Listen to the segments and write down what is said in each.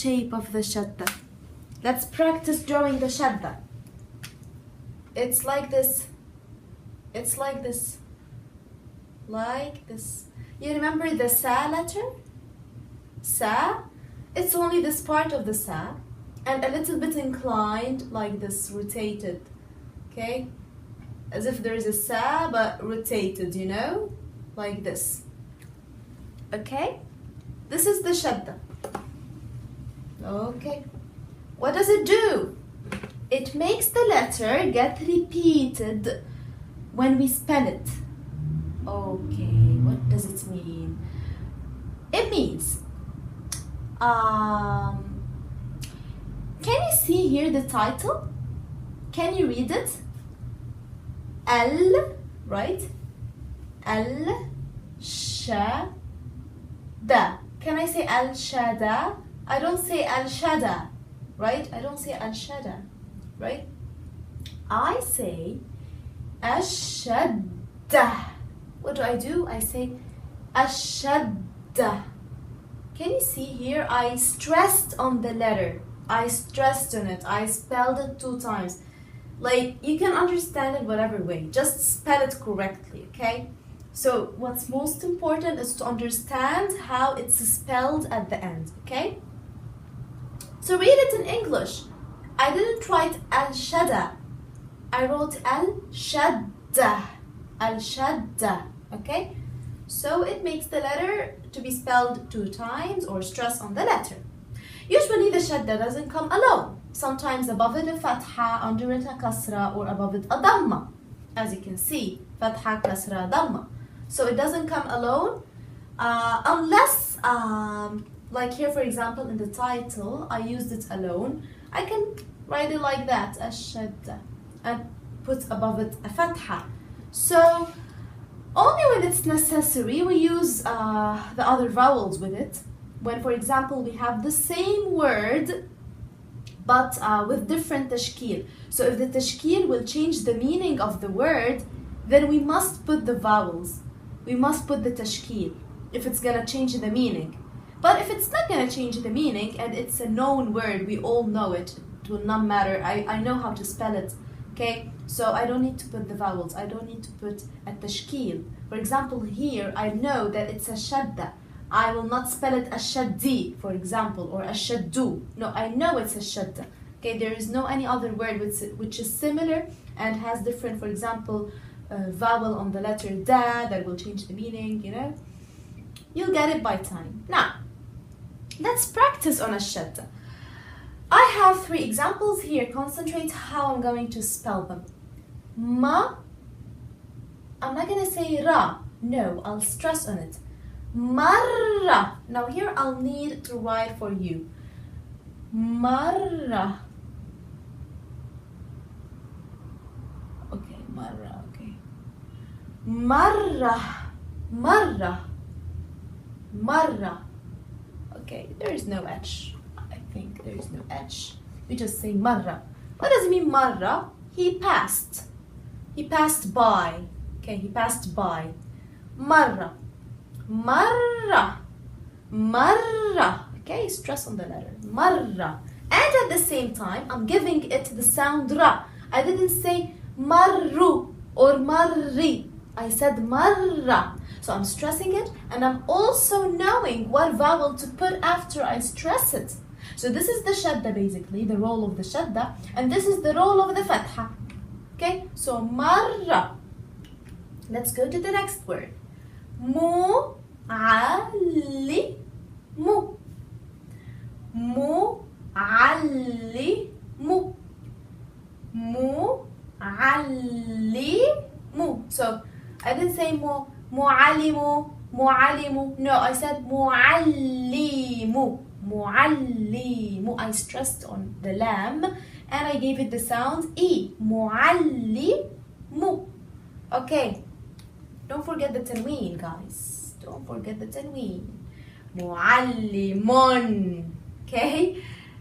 shape of the shaddah. Let's practice drawing the shaddah. It's like this. It's like this. Like this. You remember the sa letter? Sa? It's only this part of the sa and a little bit inclined like this, rotated. Okay? As if there is a sa but rotated, you know? Like this. Okay? This is the shaddah. Okay. What does it do? It makes the letter get repeated when we spell it. Okay, what does it mean? It means, can you see here the title? Can you read it? Al, right? Al Shaddah. Can I say Al Shaddah? I don't say Al Shaddah, right? I don't say Al Shaddah, right? I say Ashaddah. What do? I say Ashaddah. Can you see here? I stressed on the letter. I stressed on it. I spelled it 2 times. Like, you can understand it whatever way. Just spell it correctly, okay? So what's most important is to understand how it's spelled at the end, okay? So read it in English. I didn't write Al-Shaddah. I wrote Al-Shaddah. Al-Shaddah, okay? So it makes the letter to be spelled 2 times or stress on the letter. Usually the shadda doesn't come alone. Sometimes above it a fatha, under it a kasra, or above it a dhamma. As you can see, fatha, kasra, dhamma. So it doesn't come alone unless, like here for example in the title, I used it alone. I can write it like that, ash-shadda, and put above it a fatha. So only when it's necessary we use the other vowels with it. When, for example, we have the same word but with different tashkil. So if the tashkil will change the meaning of the word, then we must put the vowels. We must put the tashkil if it's gonna change the meaning. But if it's not gonna change the meaning and it's a known word, we all know it, it will not matter. I know how to spell it, okay? So I don't need to put the vowels. I don't need to put a tashkil. For example, here I know that it's a shadda. I will not spell it as shaddi, for example, or as shaddu. No, I know it's a shadda. Okay, there is no any other word which is similar and has different, for example, vowel on the letter da that will change the meaning, you know. You'll get it by time. Now, let's practice on a shadda. I have 3 examples here. Concentrate how I'm going to spell them. Ma, I'm not going to say ra. No, I'll stress on it. Marra. Now here I'll need to write for you. Marra. Okay, marra, okay. Marra. Marra. Marra. Okay, there is no H. I think there is no H. We just say marra. What does it mean marra? He passed. He passed by. Okay, he passed by. Marra. Marra. Marra. Okay, stress on the letter. Marra. And at the same time, I'm giving it the sound ra. I didn't say marru or marri. I said marra. So I'm stressing it and I'm also knowing what vowel to put after I stress it. So this is the shadda basically, the role of the shadda, and this is the role of the fatha. Okay, so marra. Let's go to the next word. Mu'allimu. Mu'allimu. Mu'allimu. So I didn't say mu'allimu, mu'allimu. No, I said mu'allimu. Mu'allimu. I stressed on the lam and I gave it the sound E. Mu'allimu. Okay. Don't forget the tanween, guys. Don't forget the tanween. Mu'allimun. Okay?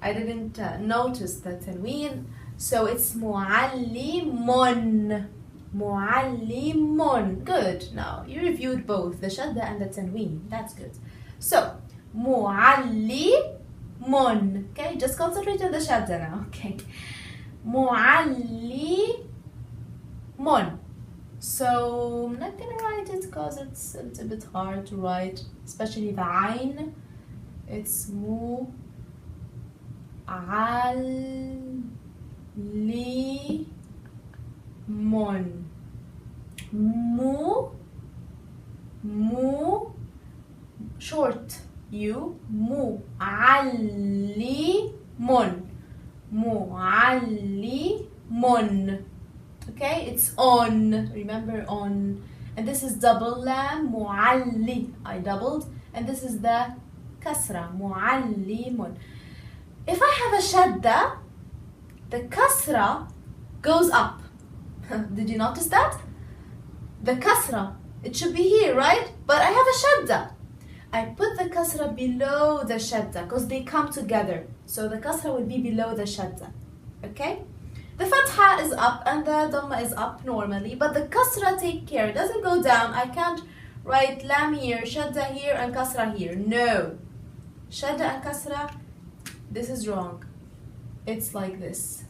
I didn't notice the tanween. So it's mu'allimun. Mu'allimun. Good. Now, you reviewed both the shadda and the tanween. That's good. So, mu'allimun. Mon. Okay, just concentrate on the shadda now. Okay. Muallimon. So I'm not gonna write it because it's a little bit hard to write, especially the ayn. It's muallimon. Mu short u muallimun. Muallimun. Okay, it's on. Remember on. And this is double lam. Mualli. I doubled. And this is the kasra. Muallimun. If I have a shadda, the kasra goes up. Did you notice that? The kasra, it should be here, right? But I have a shadda. I put the kasra below the shadda because they come together. So the kasra will be below the shadda. Okay? The fatha is up and the dhamma is up normally, but the kasra, take care, it doesn't go down. I can't write lam here, shadda here, and kasra here. No. Shadda and kasra, this is wrong. It's like this.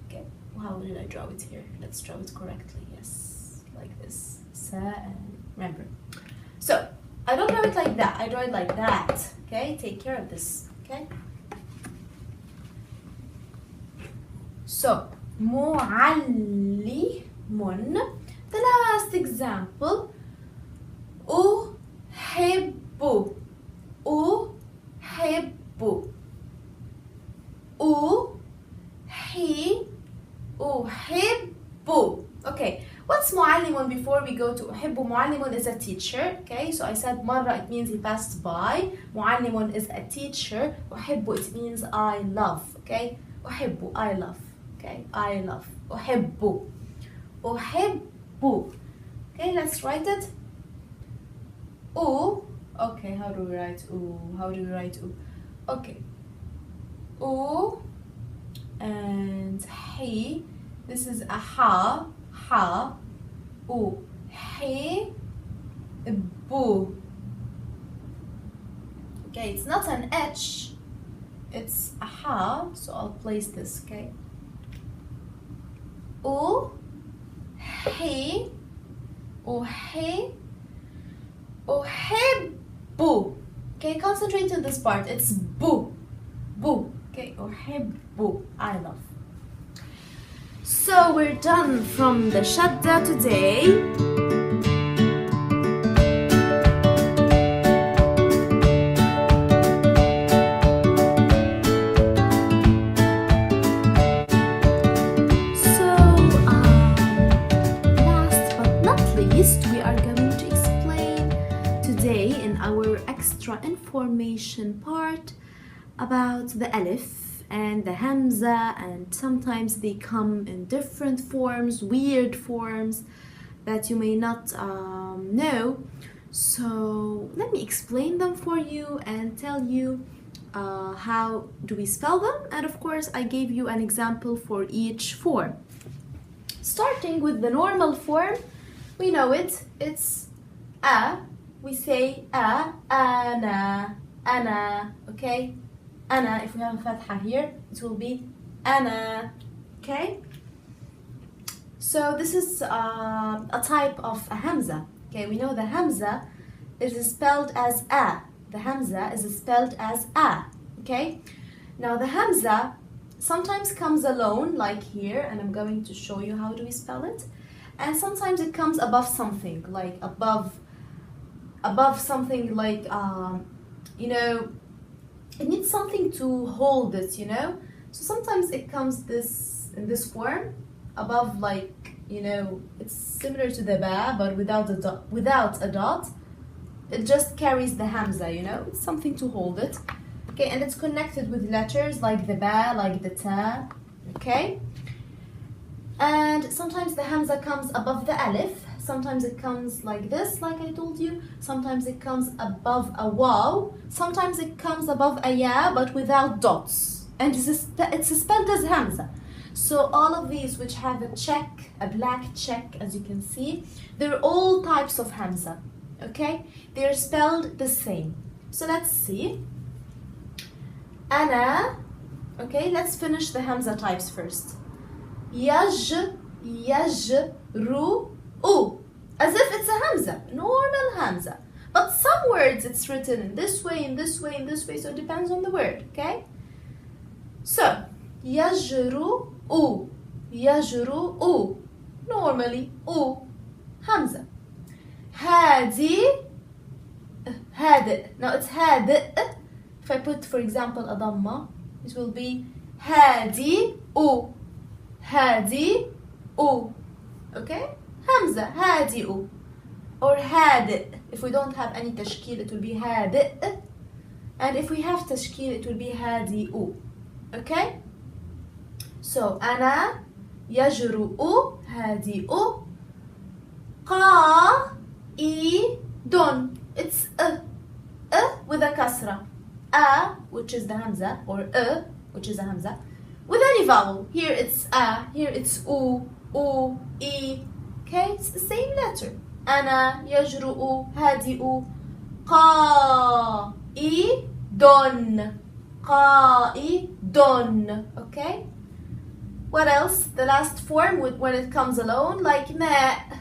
Okay, how did I draw it here? Let's draw it correctly. Yes, like this. Remember. So, I don't draw it like that, I draw it like that. Okay, take care of this. Okay? So, muallimun. The last example. Uhibbu. Uhibbu. Uhibbu. Okay, what's muallimun before we go to uhibbu? Muallimun is a teacher. Okay, so I said marra, it means he passed by. Muallimun is a teacher. Uhibbu, it means I love. Okay, uhibbu, I love. Okay, I love. Uhibbu. Uhibbu. Okay, let's write it. Okay, how do we write How do we write Okay. And he. This is a ha. Ha. He. Bu. Okay, it's not an H. It's a ha. So I'll place this, okay? He. Uhibbu. Okay, concentrate on this part. It's bu. Bu. Okay, uhibbu. I love. So we're done from the Shaddah today. Information part about the Alef and the Hamza, and sometimes they come in different forms, weird forms that you may not know. So let me explain them for you and tell you how do we spell them, and of course I gave you an example for each form. Starting with the normal form, we know it, it's a. We say ana, okay? Ana, if we have a fatha here, it will be ana, okay? So this is a type of a hamza, okay? We know the hamza is spelled as a. The hamza is spelled as a, okay? Now the hamza sometimes comes alone, like here, and I'm going to show you how do we spell it. And sometimes it comes above something, like above something, like you know, it needs something to hold it, you know. So sometimes it comes in this form above, like, you know, it's similar to the ba but without a dot. It just carries the hamza, you know, it's something to hold it. Okay, and it's connected with letters like the ba, like the ta. Okay, and sometimes the hamza comes above the alif. Sometimes it comes like this, like I told you. Sometimes it comes above a waw. Sometimes it comes above a ya, but without dots. And it's spelled as hamza. So all of these which have a check, a black check, as you can see, they're all types of hamza. Okay? They're spelled the same. So let's see. أنا. Okay, let's finish the Hamza types first. يجرؤ. As if it's a Hamza, normal Hamza. But some words it's written in this way, in this way, in this way, so it depends on the word, okay? So, يجرؤ. يجرؤ. Normally, Hamza. هادي. هادئ. Now it's هادئ. If I put, for example, a dhamma, it will be هادي. هادي. Okay? Hamza. هادئ. Or هادئ. If we don't have any tashkil, it will be هادئ. And if we have tashkil, it will be هادئ. Okay? So, أنا يجرؤ هادئ قائد. It's a with a kasra. A, which is the Hamza, or which is a Hamza, with any vowel. Here it's a, here it's u, I. Okay, it's the same letter. أنا يجرؤ هادئ قائد. قائد. Okay? What else? The last form when it comes alone, like ماء.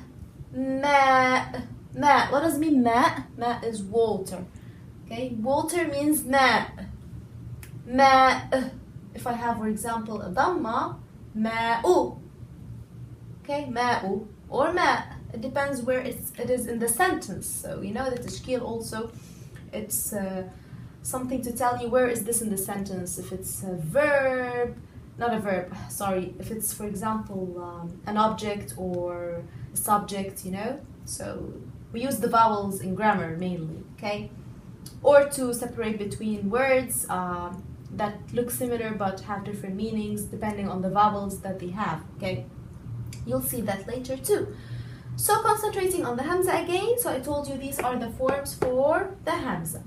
ماء. ماء. What does it mean ماء? ماء is water. Okay? Water means ماء. ماء. If I have, for example, a dhamma, ماء. Okay? ماء or ماء. It depends where it is in the sentence. So you know that tashkil also, it's something to tell you where is this in the sentence. If it's a verb, not a verb, sorry. If it's, for example, an object or a subject, you know. So we use the vowels in grammar mainly, okay? Or to separate between words that look similar but have different meanings depending on the vowels that they have, okay? You'll see that later too. So concentrating on the Hamza again, so I told you these are the forms for the Hamza.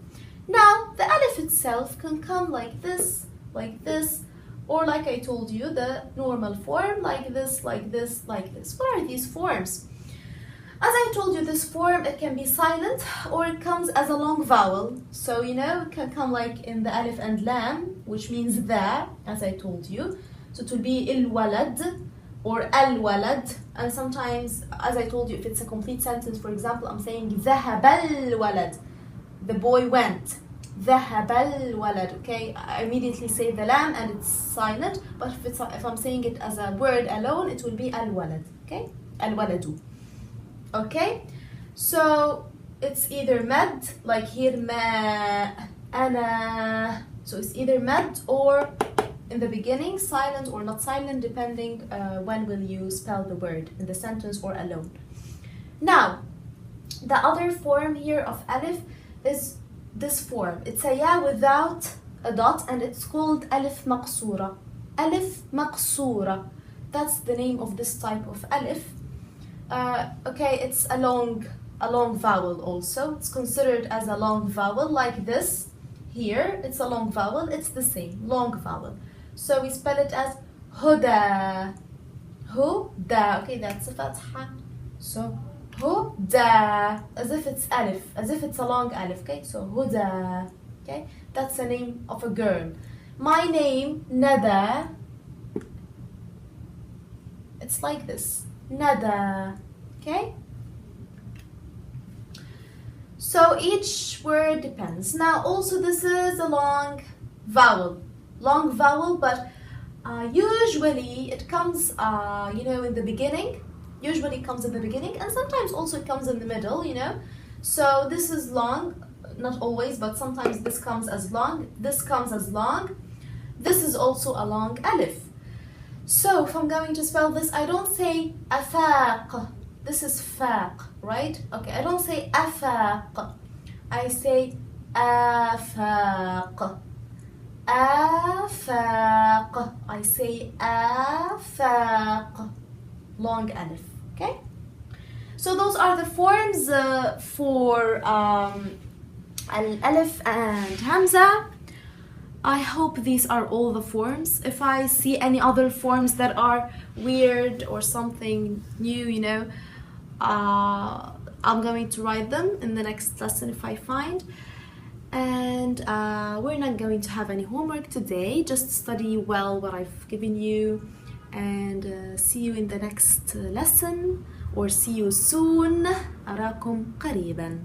Now, the Alif itself can come like this, or like I told you, the normal form, like this, like this, like this. What are these forms? As I told you, this form, it can be silent, or it comes as a long vowel. So, you know, it can come like in the Alif and Lam, which means the, as I told you. So it will be il-walad, or al-walad, and sometimes, as I told you, if it's a complete sentence, for example, I'm saying ذهب الولد, the boy went. ذهب الولد, okay? I immediately say the lam and it's silent, but if I'm saying it as a word alone, it will be al-walad, okay? Al-waladu, okay? So it's either mad, like here ma, ana. So it's either mad or in the beginning, silent or not silent, depending when will you spell the word, in the sentence or alone. Now, the other form here of alif is this form. It's a ya without a dot, and it's called alif maqsura. Alif maqsura. That's the name of this type of alif. Okay, it's a long vowel also. It's considered as a long vowel, like this. Here, it's a long vowel. It's the same, long vowel. So we spell it as huda. Huda. Okay, that's a fatha. So huda, as if it's alif, as if it's a long alif. Okay, so huda. Okay, that's the name of a girl. My name, Nada. It's like this, Nada. Okay. So each word depends. Now also this is a long vowel, but usually it comes, you know, in the beginning. Usually it comes in the beginning, and sometimes also it comes in the middle, you know. So this is long, not always, but sometimes this comes as long. This comes as long. This is also a long alif. So if I'm going to spell this, I don't say afaq. This is faq, right? Okay, I don't say afaq. I say afaq. Afaq. I say afaq. Long alif. Okay? So those are the forms for al-alif and hamza. I hope these are all the forms. If I see any other forms that are weird or something new, you know, I'm going to write them in the next lesson if I find. And we're not going to have any homework today. Just study well what I've given you, and see you in the next lesson, or see you soon. أراكم قريبا.